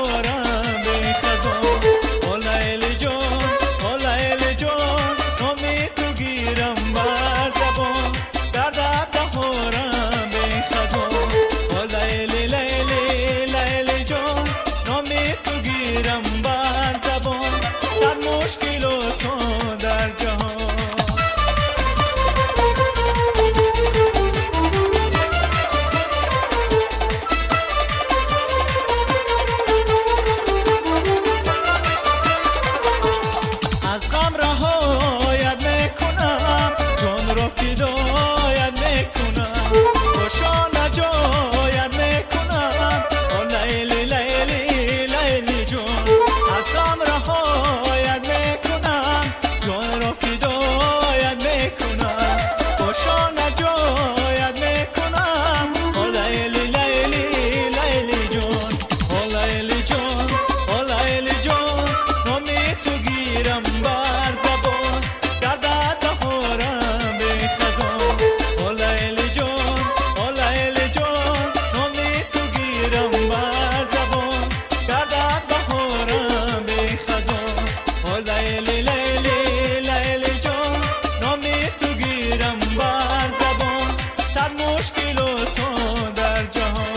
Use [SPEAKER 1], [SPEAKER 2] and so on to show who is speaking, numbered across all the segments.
[SPEAKER 1] دهارم به خزان. او لیلی جان، او لیلی جان، نامی تو گیرم بر زبان. در دهارم به خزان. او لیلی لیلی لیلی جان، نامی تو گیرم بر زبان. صد مشکل و سان در جهان. از غم رهایت میکنم، جان را فدایت میکنم، خوشا نجایت میکنم. او لیلی لیلی لیلی جان، از غم رهایت میکنم، جان را فدایت میکنم، خوشا نجایت میکنم. او لیلی لیلی لیلی جان، او لیلی جان، او لیلی جان، نامی تو گیرم بر زبان. در دهارم به خزان. او لیلی جان، او لیلی جان، نامی تو گیرم بر زبان. در دهارم به خزان. او لیلی لیلی لیلی جان، نامی تو گیرم بر زبان. صد مشکل و سان در جهان.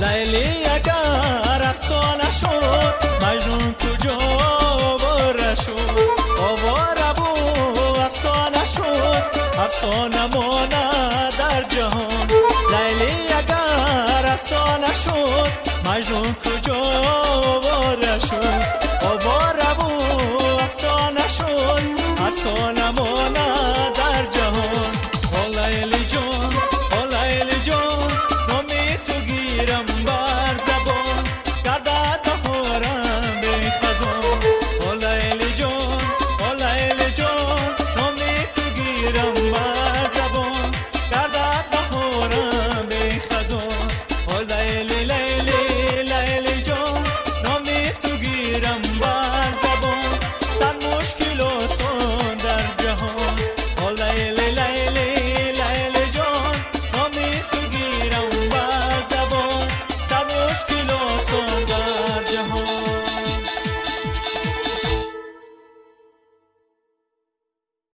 [SPEAKER 1] لیلی اگر افسانه شد، مجنون کجا آواره شد. آواره بود افسانه شد، افسانه ماند در جهان. لیلی اگر افسانه شد، مجنون کجا آواره شد. آواره بود افسانه شد، افسانه ماند در جهان.